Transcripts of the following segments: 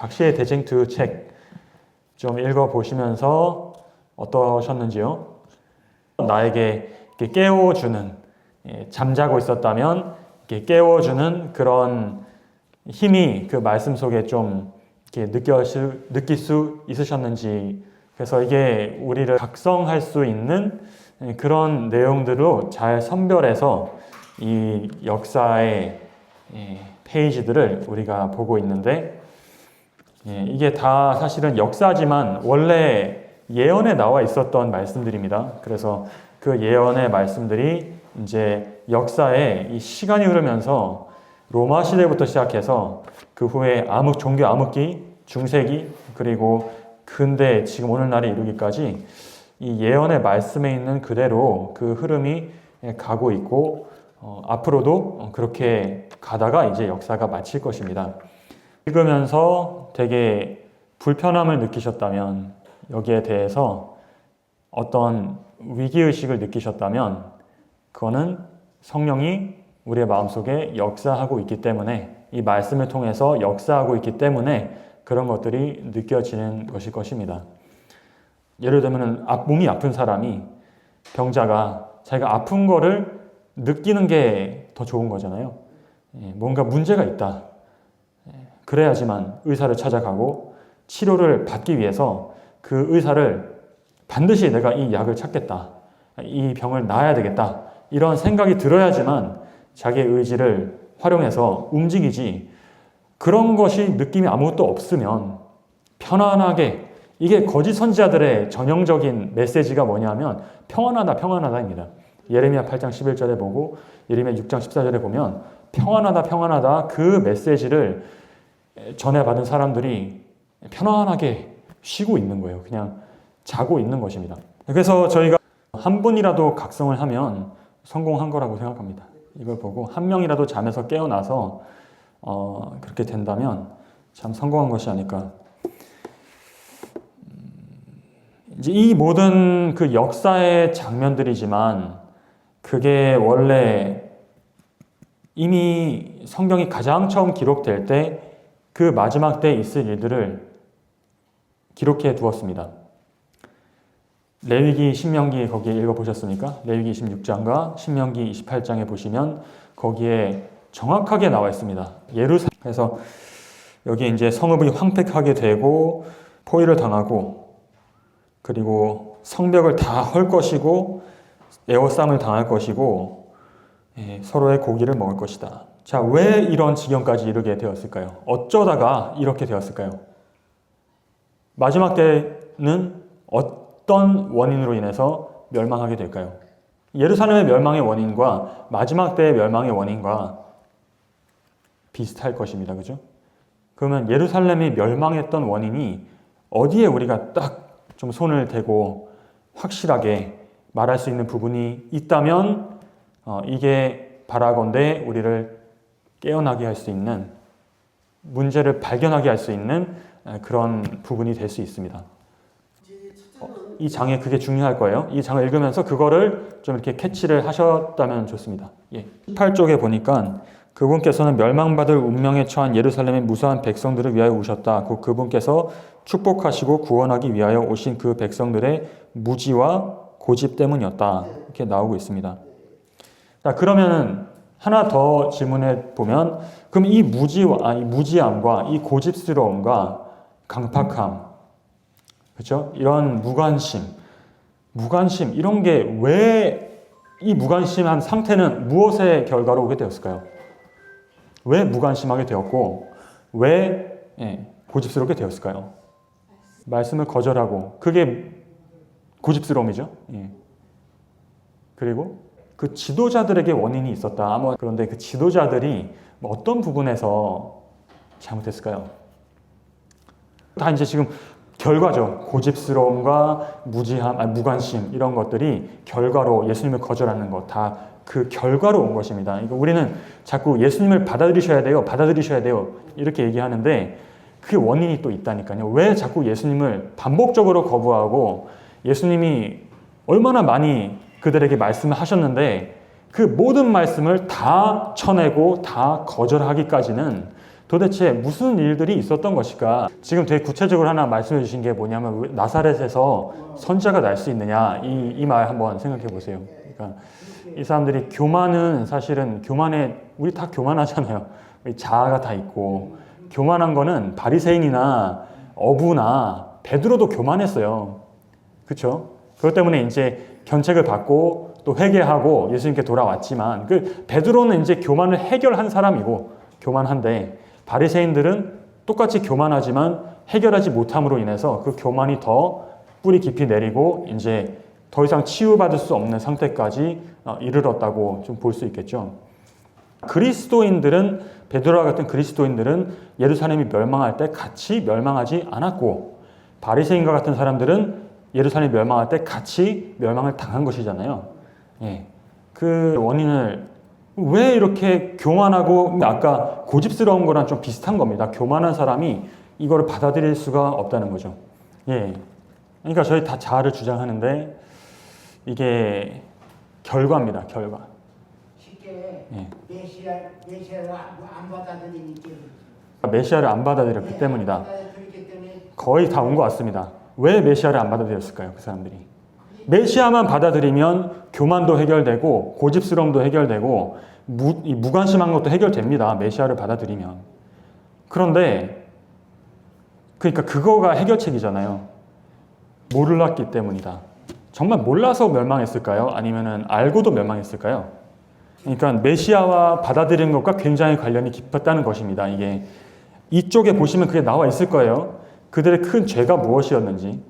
각시의 대쟁투 책 좀 읽어보시면서 어떠셨는지요? 나에게 이렇게 깨워주는, 잠자고 있었다면 이렇게 깨워주는 그런 힘이 그 말씀 속에 좀 이렇게 느낄 수 있으셨는지, 그래서 이게 우리를 각성할 수 있는 그런 내용들로 잘 선별해서 이 역사의 페이지들을 우리가 보고 있는데, 이게 다 사실은 역사지만 원래 예언에 나와 있었던 말씀들입니다. 그래서 그 예언의 말씀들이 이제 역사에 이 시간이 흐르면서 로마 시대부터 시작해서 그 후에 종교 암흑기, 중세기, 그리고 근대 지금 오늘날에 이르기까지 이 예언의 말씀에 있는 그대로 그 흐름이 가고 있고, 앞으로도 그렇게 가다가 이제 역사가 마칠 것입니다. 읽으면서 되게 불편함을 느끼셨다면, 여기에 대해서 어떤 위기의식을 느끼셨다면, 그거는 성령이 우리의 마음속에 역사하고 있기 때문에, 이 말씀을 통해서 역사하고 있기 때문에 그런 것들이 느껴지는 것일 것입니다. 예를 들면 몸이 아픈 사람이, 병자가 자기가 아픈 거를 느끼는 게 더 좋은 거잖아요. 뭔가 문제가 있다. 그래야지만 의사를 찾아가고 치료를 받기 위해서 그 의사를 반드시 내가 이 약을 찾겠다. 이 병을 나아야 되겠다. 이런 생각이 들어야지만 자기의 의지를 활용해서 움직이지, 그런 것이 느낌이 아무것도 없으면 편안하게, 이게 거짓 선지자들의 전형적인 메시지가 뭐냐면 평안하다, 평안하다입니다. 예레미야 8장 11절에 보고 예레미야 6장 14절에 보면 평안하다, 평안하다, 그 메시지를 전해받은 사람들이 편안하게 쉬고 있는 거예요. 그냥 자고 있는 것입니다. 그래서 저희가 한 분이라도 각성을 하면 성공한 거라고 생각합니다. 이걸 보고 한 명이라도 잠에서 깨어나서 그렇게 된다면 참 성공한 것이 아닐까. 이제 이 모든 그 역사의 장면들이지만, 그게 원래 이미 성경이 가장 처음 기록될 때 그 마지막 때에 있을 일들을 기록해 두었습니다. 레위기, 신명기 거기에 읽어보셨습니까? 레위기 26장과 신명기 28장에 보시면 거기에 정확하게 나와 있습니다. 그래서 여기 이제 성읍이 황폐하게 되고 포위를 당하고, 그리고 성벽을 다 헐 것이고 에워싸움을 당할 것이고, 서로의 고기를 먹을 것이다. 자, 왜 이런 지경까지 이르게 되었을까요? 어쩌다가 이렇게 되었을까요? 마지막 때는 어떤 원인으로 인해서 멸망하게 될까요? 예루살렘의 멸망의 원인과 마지막 때의 멸망의 원인과 비슷할 것입니다. 그죠? 그러면 예루살렘이 멸망했던 원인이 어디에 우리가 딱 좀 손을 대고 확실하게 말할 수 있는 부분이 있다면, 이게 바라건대 우리를 깨어나게 할 수 있는, 문제를 발견하게 할 수 있는 그런 부분이 될 수 있습니다. 이 장에 그게 중요할 거예요. 이 장을 읽으면서 그거를 좀 이렇게 캐치를 하셨다면 좋습니다. 18쪽에 보니까 그분께서는 멸망받을 운명에 처한 예루살렘의 무수한 백성들을 위하여 오셨다. 곧 그분께서 축복하시고 구원하기 위하여 오신 그 백성들의 무지와 고집 때문이었다. 이렇게 나오고 있습니다. 자, 그러면은 하나 더 질문해 보면, 그럼 이 무지함과 이 고집스러움과 강팍함, 그렇죠? 이런 무관심 이런 게 왜, 이 무관심한 상태는 무엇의 결과로 오게 되었을까요? 왜 무관심하게 되었고 왜 고집스럽게 되었을까요? 말씀을 거절하고, 그게 고집스러움이죠. 그리고 그 지도자들에게 원인이 있었다. 그런데 그 지도자들이 어떤 부분에서 잘못했을까요? 다 이제 지금 결과죠. 고집스러움과 무관심 이런 것들이 결과로 예수님을 거절하는 것, 다 그 결과로 온 것입니다. 그러니까 우리는 자꾸 예수님을 받아들이셔야 돼요 이렇게 얘기하는데, 그 원인이 또 있다니까요. 왜 자꾸 예수님을 반복적으로 거부하고, 예수님이 얼마나 많이 그들에게 말씀을 하셨는데 그 모든 말씀을 다 쳐내고 다 거절하기까지는 도대체 무슨 일들이 있었던 것일까? 지금 되게 구체적으로 하나 말씀해 주신 게 뭐냐면 왜 나사렛에서 선지자가 날 수 있느냐 이 말 한번 생각해 보세요. 그러니까 이 사람들이 교만은 사실은 교만에 우리 다 교만하잖아요. 자아가 다 있고 교만한 거는 바리새인이나 어부나 베드로도 교만했어요. 그렇죠? 그것 때문에 이제 견책을 받고 또 회개하고 예수님께 돌아왔지만 그 베드로는 이제 교만을 해결한 사람이고 교만한데 바리새인들은 똑같이 교만하지만 해결하지 못함으로 인해서 그 교만이 더 뿌리 깊이 내리고 이제 더 이상 치유받을 수 없는 상태까지 이르렀다고 좀 볼 수 있겠죠. 그리스도인들은 베드로와 같은 그리스도인들은 예루살렘이 멸망할 때 같이 멸망하지 않았고 바리새인과 같은 사람들은 예루살렘이 멸망할 때 같이 멸망을 당한 것이잖아요. 예. 그 원인을 왜 이렇게 교만하고 아까 고집스러운 거랑 좀 비슷한 겁니다. 교만한 사람이 이거를 받아들일 수가 없다는 거죠. 예. 그러니까 저희 다 자아를 주장하는데 이게 결과입니다. 결과. 쉽게 예. 메시아를 안 받아들이니까 메시아를 안 받아들였기 때문이다. 받아들였기 때문에 거의 다 온 것 같습니다. 왜 메시아를 안 받아들였을까요? 그 사람들이. 메시아만 받아들이면 교만도 해결되고 고집스러움도 해결되고 무관심한 것도 해결됩니다. 메시아를 받아들이면. 그런데 그러니까 그거가 해결책이잖아요. 몰랐기 때문이다. 정말 몰라서 멸망했을까요? 아니면은 알고도 멸망했을까요? 그러니까 메시아와 받아들이는 것과 굉장히 관련이 깊었다는 것입니다. 이게 이쪽에 보시면 그게 나와 있을 거예요. 그들의 큰 죄가 무엇이었는지.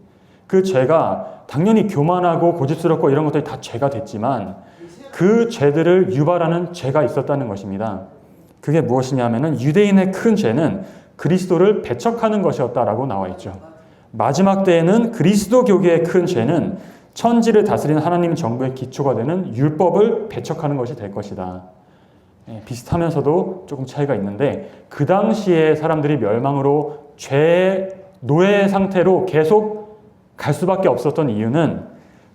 그 죄가 당연히 교만하고 고집스럽고 이런 것들이 다 죄가 됐지만 그 죄들을 유발하는 죄가 있었다는 것입니다. 그게 무엇이냐면은 유대인의 큰 죄는 그리스도를 배척하는 것이었다라고 나와 있죠. 마지막 때에는 그리스도 교계의 큰 죄는 천지를 다스리는 하나님 정부의 기초가 되는 율법을 배척하는 것이 될 것이다. 비슷하면서도 조금 차이가 있는데 그 당시에 사람들이 멸망으로 죄의 노예 상태로 계속 갈 수밖에 없었던 이유는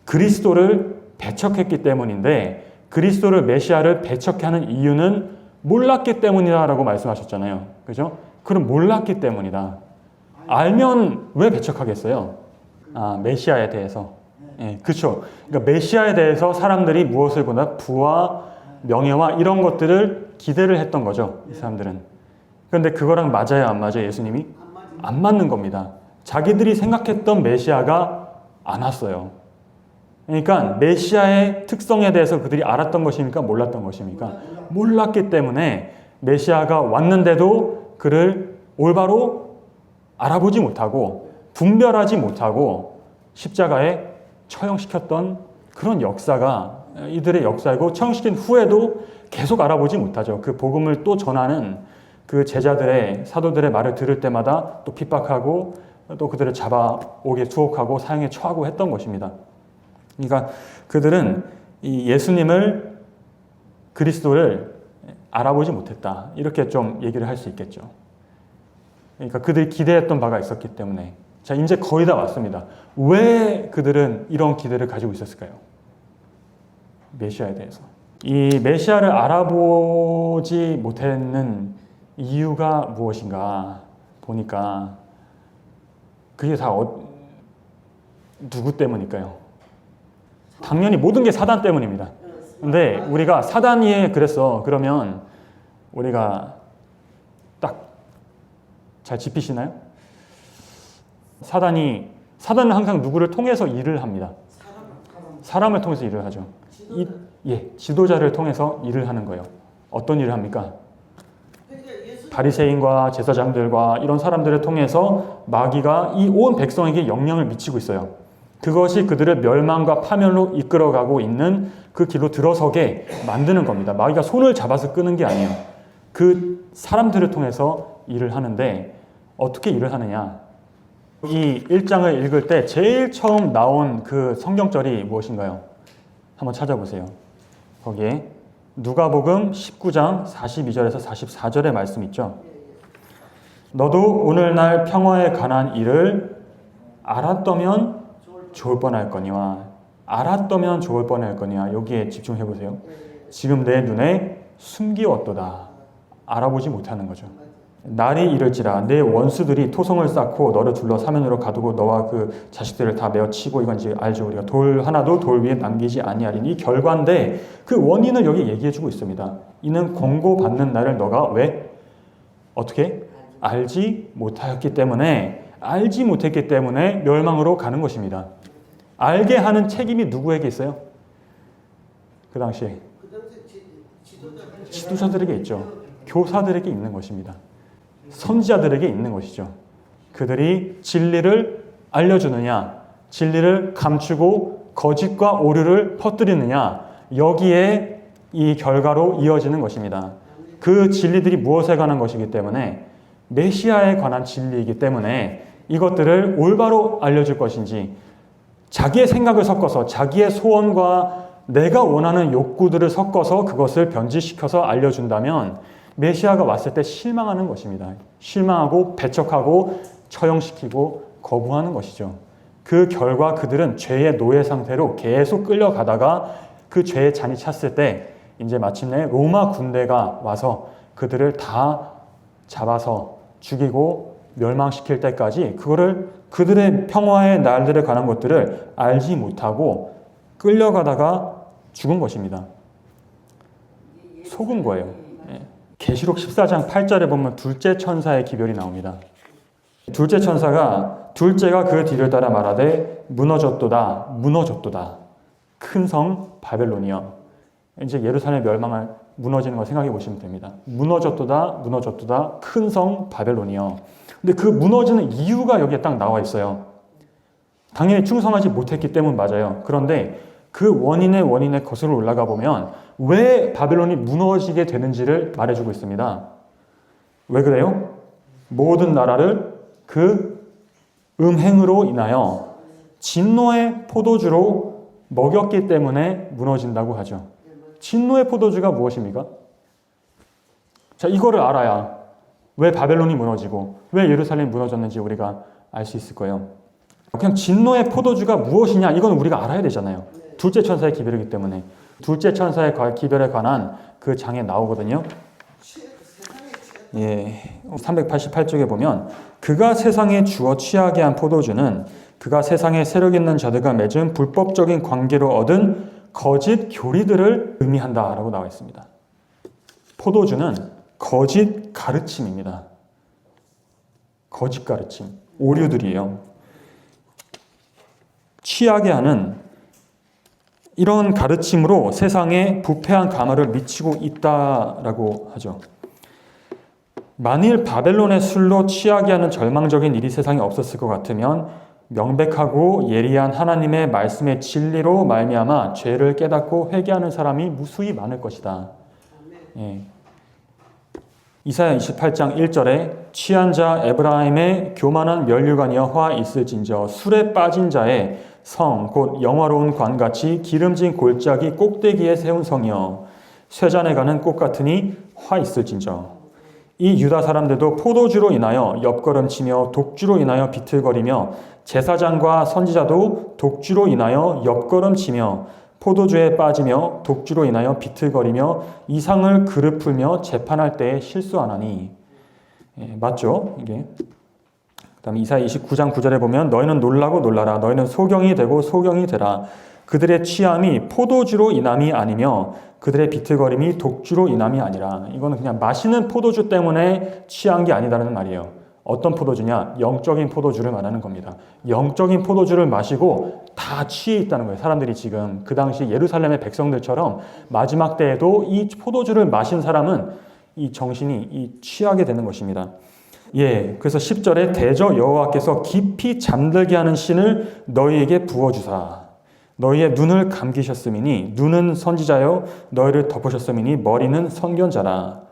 그리스도를 배척했기 때문인데 그리스도를 메시아를 배척하는 이유는 몰랐기 때문이다라고 말씀하셨잖아요. 그죠? 그럼 몰랐기 때문이다. 알면 왜 배척하겠어요? 메시아에 대해서. 예, 그렇죠. 그러니까 메시아에 대해서 사람들이 무엇을 보나 부와 명예와 이런 것들을 기대를 했던 거죠. 이 사람들은. 그런데 그거랑 맞아요, 안 맞아요? 예수님이? 안 맞는 겁니다. 자기들이 생각했던 메시아가 안 왔어요. 그러니까 메시아의 특성에 대해서 그들이 알았던 것입니까? 몰랐던 것입니까? 몰랐기 때문에 메시아가 왔는데도 그를 올바로 알아보지 못하고 분별하지 못하고 십자가에 처형시켰던 그런 역사가 이들의 역사이고 처형시킨 후에도 계속 알아보지 못하죠. 그 복음을 또 전하는 그 제자들의 사도들의 말을 들을 때마다 또 핍박하고 또 그들을 잡아오게 투옥하고 사형에 처하고 했던 것입니다. 그러니까 그들은 이 예수님을 그리스도를 알아보지 못했다. 이렇게 좀 얘기를 할 수 있겠죠. 그러니까 그들이 기대했던 바가 있었기 때문에. 자, 이제 거의 다 왔습니다. 왜 그들은 이런 기대를 가지고 있었을까요? 메시아에 대해서. 이 메시아를 알아보지 못했는 이유가 무엇인가 보니까 그게 다 누구 때문일까요? 당연히 모든 게 사단 때문입니다. 근데 우리가 사단이 그랬어. 그러면 우리가 딱 잘 짚히시나요? 사단은 항상 누구를 통해서 일을 합니다. 사람을 통해서 일을 하죠. 지도자를 통해서 일을 하는 거예요. 어떤 일을 합니까? 바리새인과 제사장들과 이런 사람들을 통해서 마귀가 이 온 백성에게 영향을 미치고 있어요. 그것이 그들을 멸망과 파멸로 이끌어가고 있는 그 길로 들어서게 만드는 겁니다. 마귀가 손을 잡아서 끄는 게 아니에요. 그 사람들을 통해서 일을 하는데 어떻게 일을 하느냐? 이 1장을 읽을 때 제일 처음 나온 그 성경절이 무엇인가요? 한번 찾아보세요. 거기에 누가복음 19장 42절에서 44절의 말씀 있죠. 너도 오늘날 평화에 관한 일을 알았더면 좋을 뻔할 거니와 알았더면 좋을 뻔할 거니와 여기에 집중해 보세요. 지금 내 눈에 숨기웠도다. 알아보지 못하는 거죠. 날이 이를지라 내 원수들이 토성을 쌓고 너를 둘러 사면으로 가두고 너와 그 자식들을 다 메어 치고, 이건 이제 알죠. 우리가 돌 하나도 돌 위에 남기지 아니하리니 결과인데 그 원인을 여기 얘기해 주고 있습니다. 이는 권고받는 날을 너가 왜 어떻게 알지 못했기 때문에 멸망으로 가는 것입니다. 알게 하는 책임이 누구에게 있어요? 그 당시에 지도자들에게 있죠. 교사들에게 있는 것입니다. 선지자들에게 있는 것이죠. 그들이 진리를 알려주느냐, 진리를 감추고 거짓과 오류를 퍼뜨리느냐, 여기에 이 결과로 이어지는 것입니다. 그 진리들이 무엇에 관한 것이기 때문에, 메시아에 관한 진리이기 때문에 이것들을 올바로 알려줄 것인지, 자기의 생각을 섞어서 자기의 소원과 내가 원하는 욕구들을 섞어서 그것을 변질시켜서 알려준다면 메시아가 왔을 때 실망하는 것입니다. 실망하고 배척하고 처형시키고 거부하는 것이죠. 그 결과 그들은 죄의 노예 상태로 계속 끌려가다가 그 죄의 잔이 찼을 때 이제 마침내 로마 군대가 와서 그들을 다 잡아서 죽이고 멸망시킬 때까지 그들의 평화의 날들에 관한 것들을 알지 못하고 끌려가다가 죽은 것입니다. 속은 거예요. 계시록 14장 8절에 보면 둘째 천사의 기별이 나옵니다. 둘째 천사가 둘째가 그 뒤를 따라 말하되 무너졌도다 큰 성 바벨론이여. 이제 예루살렘 멸망할 무너지는 거 생각해 보시면 됩니다. 무너졌도다 큰 성 바벨론이여. 근데 그 무너지는 이유가 여기에 딱 나와 있어요. 당연히 충성하지 못했기 때문 맞아요. 그런데 그 원인의 거슬러 올라가 보면 왜 바벨론이 무너지게 되는지를 말해주고 있습니다. 왜 그래요? 모든 나라를 그 음행으로 인하여 진노의 포도주로 먹였기 때문에 무너진다고 하죠. 진노의 포도주가 무엇입니까? 자, 이거를 알아야 왜 바벨론이 무너지고 왜 예루살렘이 무너졌는지 우리가 알 수 있을 거예요. 그냥 진노의 포도주가 무엇이냐, 이건 우리가 알아야 되잖아요. 둘째 천사의 기별이기 때문에. 둘째 천사의 기별에 관한 그 장에 나오거든요. 388쪽에 보면 그가 세상에 주어 취하게 한 포도주는 그가 세상에 세력 있는 자들과 맺은 불법적인 관계로 얻은 거짓 교리들을 의미한다라고 나와 있습니다. 포도주는 거짓 가르침입니다. 거짓 가르침, 오류들이에요. 취하게 하는 이런 가르침으로 세상에 부패한 가마를 미치고 있다라고 하죠. 만일 바벨론의 술로 취하게 하는 절망적인 일이 세상에 없었을 것 같으면 명백하고 예리한 하나님의 말씀의 진리로 말미암아 죄를 깨닫고 회개하는 사람이 무수히 많을 것이다. 이사야 28장 1절에 취한 자 에브라임의 교만한 면류관이여 화 있을진저 술에 빠진 자의 성 곧 영화로운 관같이 기름진 골짜기 꼭대기에 세운 성이여 쇠잔에 가는 꽃 같으니 화 있을진저. 이 유다 사람들도 포도주로 인하여 옆걸음치며 독주로 인하여 비틀거리며 제사장과 선지자도 독주로 인하여 옆걸음치며 포도주에 빠지며 독주로 인하여 비틀거리며 이상을 그릇 풀며 재판할 때에 실수하나니. 맞죠? 이게. 그 다음에 이사야 29장 9절에 보면 너희는 놀라고 놀라라. 너희는 소경이 되고 소경이 되라. 그들의 취함이 포도주로 인함이 아니며 그들의 비틀거림이 독주로 인함이 아니라. 이거는 그냥 마시는 포도주 때문에 취한 게 아니다라는 말이에요. 어떤 포도주냐? 영적인 포도주를 말하는 겁니다. 영적인 포도주를 마시고 다 취해 있다는 거예요. 사람들이 지금 그 당시 예루살렘의 백성들처럼 마지막 때에도 이 포도주를 마신 사람은 이 정신이 취하게 되는 것입니다. 그래서 10절에 대저 여호와께서 깊이 잠들게 하는 신을 너희에게 부어주사 너희의 눈을 감기셨음이니 눈은 선지자여 너희를 덮으셨음이니 머리는 선견자라.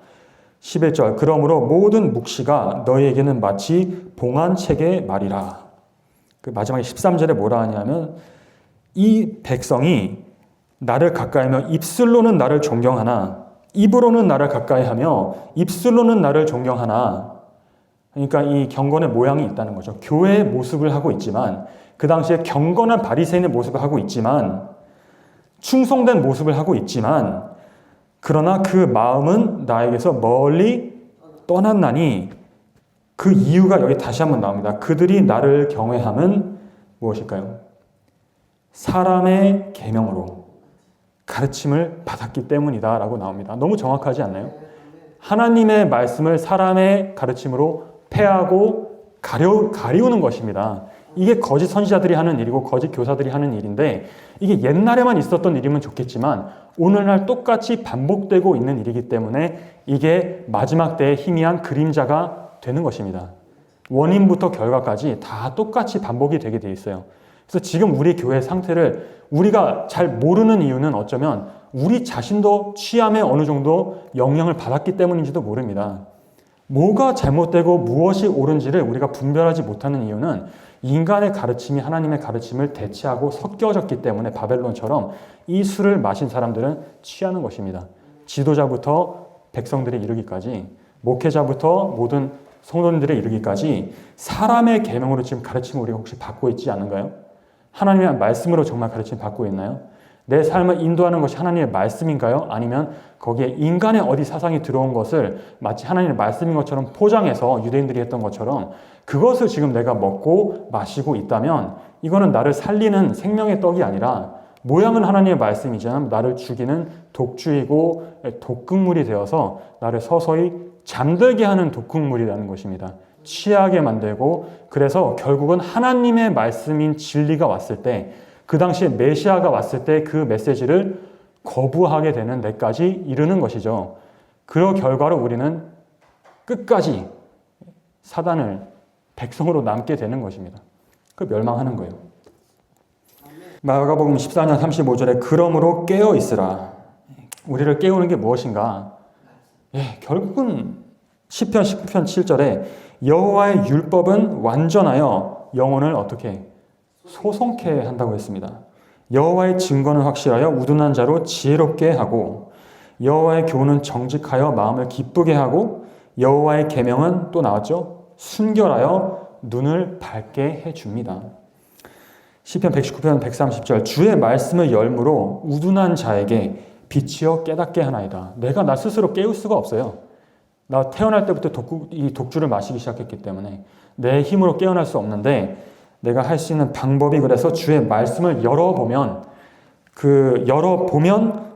11절 그러므로 모든 묵시가 너희에게는 마치 봉한책의 말이라. 그 마지막에 13절에 뭐라 하냐면 이 백성이 나를 가까이하며 입술로는 나를 존경하나 입으로는 나를 가까이하며 입술로는 나를 존경하나. 그러니까 이 경건의 모양이 있다는 거죠. 교회의 모습을 하고 있지만 그 당시에 경건한 바리새인의 모습을 하고 있지만 충성된 모습을 하고 있지만 그러나 그 마음은 나에게서 멀리 떠났나니 그 이유가 여기 다시 한번 나옵니다. 그들이 나를 경외함은 무엇일까요? 사람의 계명으로 가르침을 받았기 때문이다 라고 나옵니다. 너무 정확하지 않나요? 하나님의 말씀을 사람의 가르침으로 폐하고 가리우는 것입니다. 이게 거짓 선지자들이 하는 일이고 거짓 교사들이 하는 일인데, 이게 옛날에만 있었던 일이면 좋겠지만 오늘날 똑같이 반복되고 있는 일이기 때문에 이게 마지막 때의 희미한 그림자가 되는 것입니다. 원인부터 결과까지 다 똑같이 반복이 되게 돼 있어요. 그래서 지금 우리 교회 상태를 우리가 잘 모르는 이유는 어쩌면 우리 자신도 취함에 어느 정도 영향을 받았기 때문인지도 모릅니다. 뭐가 잘못되고 무엇이 옳은지를 우리가 분별하지 못하는 이유는 인간의 가르침이 하나님의 가르침을 대체하고 섞여졌기 때문에 바벨론처럼 이 술을 마신 사람들은 취하는 것입니다. 지도자부터 백성들에 이르기까지, 목회자부터 모든 성도님들에 이르기까지 사람의 계명으로 지금 가르침을 우리가 혹시 받고 있지 않은가요? 하나님의 말씀으로 정말 가르침 받고 있나요? 내 삶을 인도하는 것이 하나님의 말씀인가요? 아니면 거기에 인간의 어디 사상이 들어온 것을 마치 하나님의 말씀인 것처럼 포장해서 유대인들이 했던 것처럼 그것을 지금 내가 먹고 마시고 있다면 이거는 나를 살리는 생명의 떡이 아니라 모양은 하나님의 말씀이지만 나를 죽이는 독주이고 독극물이 되어서 나를 서서히 잠들게 하는 독극물이라는 것입니다. 취하게 만들고, 그래서 결국은 하나님의 말씀인 진리가 왔을 때, 그 당시에 메시아가 왔을 때 그 메시지를 거부하게 되는 데까지 이르는 것이죠. 그 결과로 우리는 끝까지 사단을 백성으로 남게 되는 것입니다. 그 멸망하는 거예요. 마가복음 14장 35절에 그러므로 깨어 있으라. 우리를 깨우는 게 무엇인가? 결국은 시편 19편 7절에 여호와의 율법은 완전하여 영혼을 어떻게 소송케 한다고 했습니다. 여호와의 증거는 확실하여 우둔한 자로 지혜롭게 하고, 여호와의 교훈은 정직하여 마음을 기쁘게 하고, 여호와의 계명은 또 나왔죠? 순결하여 눈을 밝게 해줍니다. 시편 119편 130절 주의 말씀을 열무로 우둔한 자에게 빛이여 깨닫게 하나이다. 내가 나 스스로 깨울 수가 없어요. 나 태어날 때부터 이 독주를 마시기 시작했기 때문에 내 힘으로 깨어날 수 없는데, 내가 할 수 있는 방법이 그래서 주의 말씀을 열어보면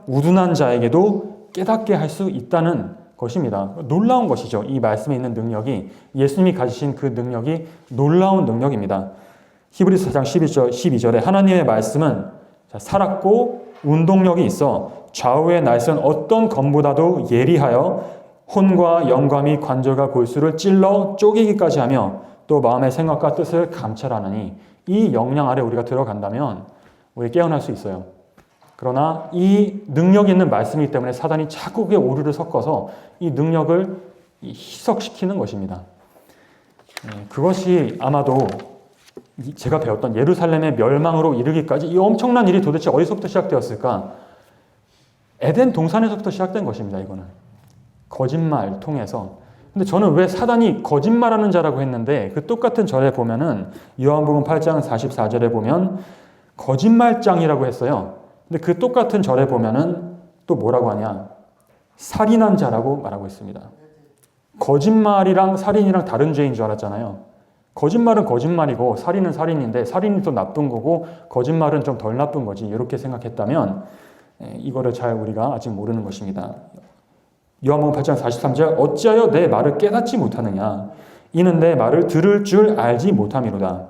우둔한 자에게도 깨닫게 할 수 있다는 것입니다. 놀라운 것이죠. 이 말씀에 있는 능력이, 예수님이 가지신 그 능력이 놀라운 능력입니다. 히브리서 4장 12절에 하나님의 말씀은 살았고 운동력이 있어 좌우의 날선 어떤 검보다도 예리하여 혼과 영과 및 관절과 골수를 찔러 쪼개기까지 하며 또 마음의 생각과 뜻을 감찰하느니, 이 역량 아래 우리가 들어간다면 우리 깨어날 수 있어요. 그러나 이 능력이 있는 말씀이기 때문에 사단이 자꾸 그게 오류를 섞어서 이 능력을 희석시키는 것입니다. 그것이 아마도 제가 배웠던 예루살렘의 멸망으로 이르기까지 이 엄청난 일이 도대체 어디서부터 시작되었을까? 에덴 동산에서부터 시작된 것입니다. 이거는 거짓말 통해서. 근데 저는 왜 사단이 거짓말하는 자라고 했는데, 그 똑같은 절에 보면은 요한복음 8장 44절에 보면 거짓말장이라고 했어요. 근데 그 똑같은 절에 보면은 또 뭐라고 하냐? 살인한 자라고 말하고 있습니다. 거짓말이랑 살인이랑 다른 죄인 줄 알았잖아요. 거짓말은 거짓말이고 살인은 살인인데, 살인이 더 나쁜 거고 거짓말은 좀 덜 나쁜 거지, 이렇게 생각했다면 이거를 잘 우리가 아직 모르는 것입니다. 요한복음 8장 43절 어찌하여 내 말을 깨닫지 못하느냐? 이는 내 말을 들을 줄 알지 못함이로다.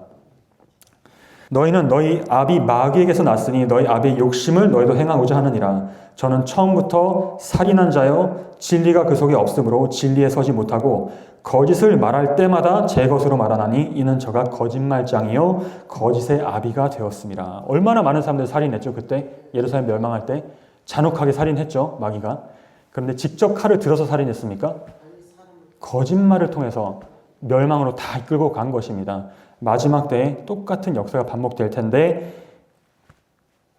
너희는 너희 아비 마귀에게서 났으니 너희 아비의 욕심을 너희도 행하고자 하느니라. 저는 처음부터 살인한 자여 진리가 그 속에 없으므로 진리에 서지 못하고 거짓을 말할 때마다 제 것으로 말하나니 이는 저가 거짓말장이요 거짓의 아비가 되었습니다. 얼마나 많은 사람들 살인했죠. 그때 예루살렘 멸망할 때 잔혹하게 살인했죠. 마귀가. 그런데 직접 칼을 들어서 살인했습니까? 거짓말을 통해서 멸망으로 다 이끌고 간 것입니다. 마지막 때에 똑같은 역사가 반복될 텐데,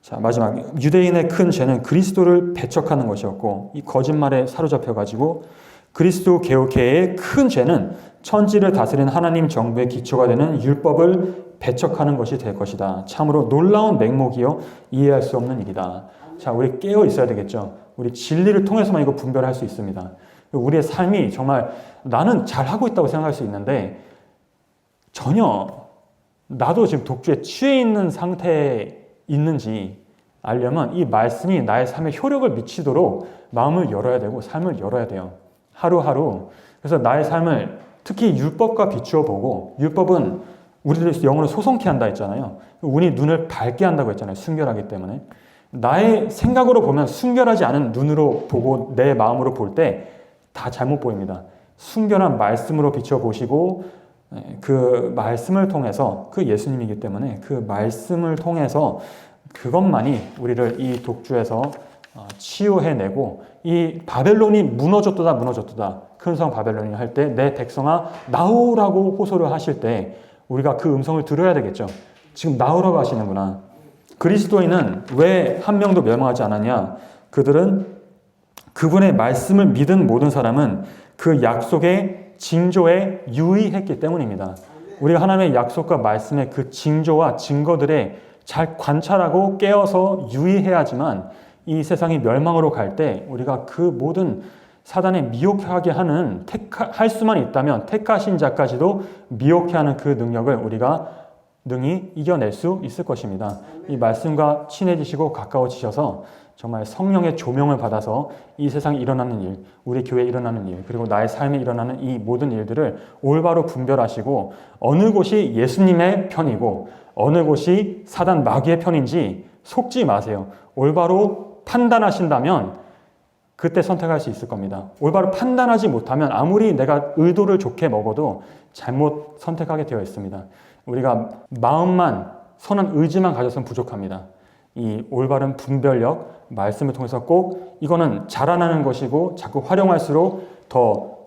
자, 마지막 유대인의 큰 죄는 그리스도를 배척하는 것이었고, 이 거짓말에 사로잡혀가지고 그리스도 개혁회의 큰 죄는 천지를 다스리는 하나님 정부의 기초가 되는 율법을 배척하는 것이 될 것이다. 참으로 놀라운 맹목이요 이해할 수 없는 일이다. 자, 우리 깨어 있어야 되겠죠. 우리 진리를 통해서만 이거 분별할 수 있습니다. 우리의 삶이 정말 나는 잘하고 있다고 생각할 수 있는데 전혀 나도 지금 독주에 취해 있는 상태에 있는지 알려면 이 말씀이 나의 삶에 효력을 미치도록 마음을 열어야 되고 삶을 열어야 돼요. 하루하루. 그래서 나의 삶을 특히 율법과 비추어 보고, 율법은 우리들 영어로 소송케 한다 했잖아요. 우리 눈을 밝게 한다고 했잖아요. 순결하기 때문에. 나의 생각으로 보면 순결하지 않은 눈으로 보고 내 마음으로 볼 때 다 잘못 보입니다. 순결한 말씀으로 비춰 보시고 그 말씀을 통해서, 그 예수님이기 때문에 그 말씀을 통해서 그것만이 우리를 이 독주에서 치유해내고, 이 바벨론이 무너졌도다 무너졌도다 큰 성 바벨론이 할 때 내 백성아 나오라고 호소를 하실 때 우리가 그 음성을 들어야 되겠죠. 지금 나오라고 하시는구나. 그리스도인은 왜 한 명도 멸망하지 않았냐? 그들은 그분의 말씀을 믿은 모든 사람은 그 약속의 징조에 유의했기 때문입니다. 우리가 하나님의 약속과 말씀의 그 징조와 증거들에 잘 관찰하고 깨어서 유의해야지만 이 세상이 멸망으로 갈 때 우리가 그 모든 사단의 미혹하게 하는, 할 수만 있다면 택하신 자까지도 미혹해 하는 그 능력을 우리가 능히 이겨낼 수 있을 것입니다. 이 말씀과 친해지시고 가까워지셔서 정말 성령의 조명을 받아서 이 세상에 일어나는 일, 우리 교회에 일어나는 일, 그리고 나의 삶에 일어나는 이 모든 일들을 올바로 분별하시고 어느 곳이 예수님의 편이고 어느 곳이 사단 마귀의 편인지 속지 마세요. 올바로 판단하신다면 그때 선택할 수 있을 겁니다. 올바로 판단하지 못하면 아무리 내가 의도를 좋게 먹어도 잘못 선택하게 되어 있습니다. 우리가 마음만, 선한 의지만 가져서는 부족합니다. 이 올바른 분별력, 말씀을 통해서 꼭 이거는 자라나는 것이고 자꾸 활용할수록 더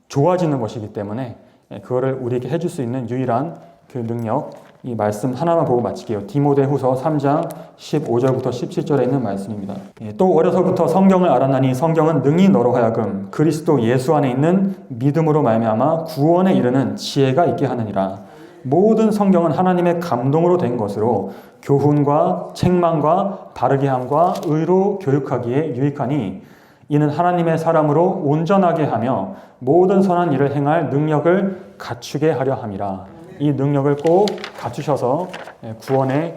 좋아지는 것이기 때문에 그거를 우리에게 해줄 수 있는 유일한 그 능력, 이 말씀 하나만 보고 마칠게요. 디모데후서 3장 15절부터 17절에 있는 말씀입니다. 또 어려서부터 성경을 알았나니 성경은 능히 너로 하여금 그리스도 예수 안에 있는 믿음으로 말미암아 구원에 이르는 지혜가 있게 하느니라. 모든 성경은 하나님의 감동으로 된 것으로 교훈과 책망과 바르게 함과 의로 교육하기에 유익하니 이는 하나님의 사람으로 온전하게 하며 모든 선한 일을 행할 능력을 갖추게 하려 함이라. 이 능력을 꼭 갖추셔서 구원의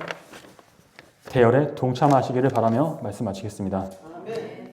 대열에 동참하시기를 바라며 말씀 마치겠습니다.